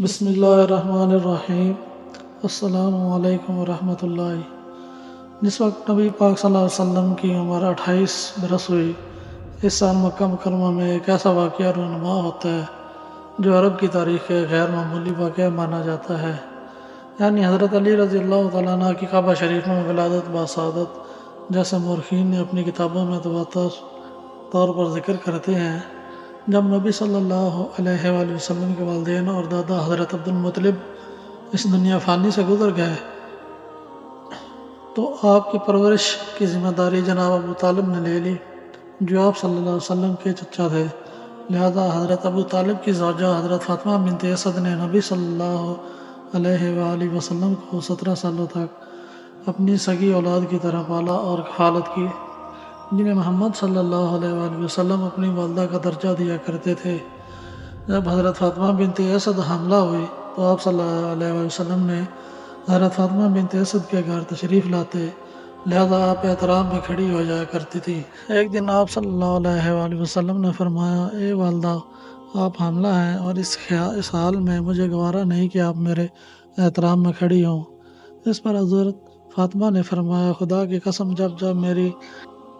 بسم اللہ الرحمن الرحیم۔ السلام علیکم ورحمۃ اللہ۔ جس وقت نبی پاک صلی اللہ علیہ وسلم کی عمر 28 برس ہوئی، اس سال مکہ مکرمہ میں ایک ایسا واقعہ رونما ہوتا ہے جو عرب کی تاریخ کے غیر معمولی واقعہ مانا جاتا ہے، یعنی حضرت علی رضی اللہ تعالیٰ عنہ کی کعبہ شریف میں ولادت باسعادت، جیسے مورخین نے اپنی کتابوں میں متواتر طور پر ذکر کرتے ہیں۔ جب نبی صلی اللہ علیہ وآلہ وسلم کے والدین اور دادا حضرت عبد المطلب اس دنیا فانی سے گزر گئے تو آپ کی پرورش کی ذمہ داری جناب ابو طالب نے لے لی، جو آپ صلی اللہ علیہ وسلم کے چچا تھے۔ لہذا حضرت ابو طالب کی زوجہ حضرت فاطمہ بنت اسد نے نبی صلی اللہ علیہ وآلہ وسلم کو 17 سالوں تک اپنی سگی اولاد کی طرح پالا اور کفالت کی، جنہیں محمد صلی اللہ علیہ وآلہ وسلم اپنی والدہ کا درجہ دیا کرتے تھے۔ جب حضرت فاطمہ بنت اسد حاملہ ہوئی تو آپ صلی اللہ علیہ وآلہ وسلم نے حضرت فاطمہ بنت اسد کے گھر تشریف لاتے، لہذا آپ احترام میں کھڑی ہو جایا کرتی تھی۔ ایک دن آپ صلی اللہ علیہ وآلہ وسلم نے فرمایا، اے والدہ، آپ حاملہ ہیں اور اس حال میں مجھے گوارا نہیں کہ آپ میرے احترام میں کھڑی ہوں۔ اس پر حضرت فاطمہ نے فرمایا، خدا کی قسم، جب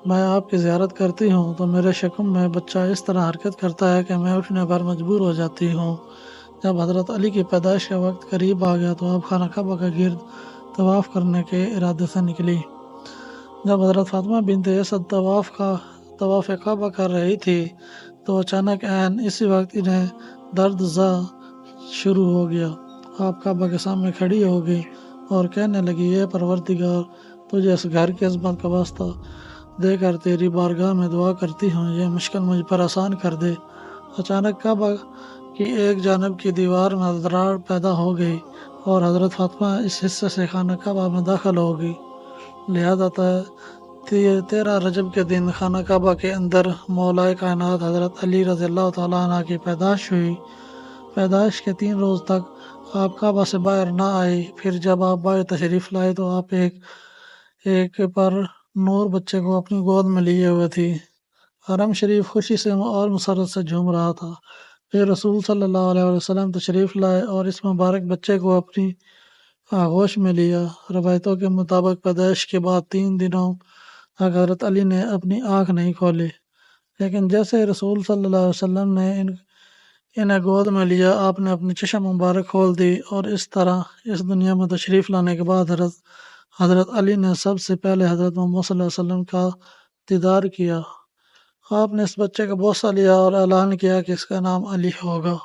میں آپ کی زیارت کرتی ہوں تو میرے شکم میں بچہ اس طرح حرکت کرتا ہے کہ میں اٹھنے پر مجبور ہو جاتی ہوں۔ جب حضرت علی کی پیدائش کا وقت قریب آ گیا تو آپ خانہ کعبہ کا گرد طواف کرنے کے ارادے سے نکلی۔ جب حضرت فاطمہ بنت اسد طواف کعبہ کر رہی تھی تو اچانک عین اسی وقت انہیں درد زا شروع ہو گیا۔ آپ کعبہ کے سامنے کھڑی ہو گئی اور کہنے لگی، اے پروردگار، تجھے اس گھر کی عظمت کا واسطہ دے کر تیری بارگاہ میں دعا کرتی ہوں، یہ مشکل مجھ پر آسان کر دے۔ اچانک کعبہ کی ایک جانب کی دیوار میں دراڑ پیدا ہو گئی اور حضرت فاطمہ اس حصے سے خانہ کعبہ میں داخل ہو گئی۔ لہذا 13 رجب کے دن خانہ کعبہ کے اندر مولا کائنات حضرت علی رضی اللہ تعالیٰ عنہ کی پیدائش ہوئی۔ پیدائش کے 3 روز تک آپ کعبہ سے باہر نہ آئی۔ پھر جب آپ باہر تشریف لائے تو آپ ایک پر نور بچے کو اپنی گود میں لیے ہوئے تھی۔ حرم شریف خوشی سے اور مسرت سے جھوم رہا تھا۔ پھر رسول صلی اللہ علیہ وسلم تشریف لائے اور اس مبارک بچے کو اپنی آغوش میں لیا۔ روایتوں کے مطابق پیدائش کے بعد 3 دنوں تک حضرت علی نے اپنی آنکھ نہیں کھولی، لیکن جیسے رسول صلی اللہ علیہ وسلم نے انہیں گود میں لیا، آپ نے اپنی چشم مبارک کھول دی اور اس طرح اس دنیا میں تشریف لانے کے بعد حضرت علی نے سب سے پہلے حضرت محمد صلی اللہ علیہ وسلم کا دیدار کیا۔ آپ نے اس بچے کا بوسہ لیا اور اعلان کیا کہ اس کا نام علی ہوگا۔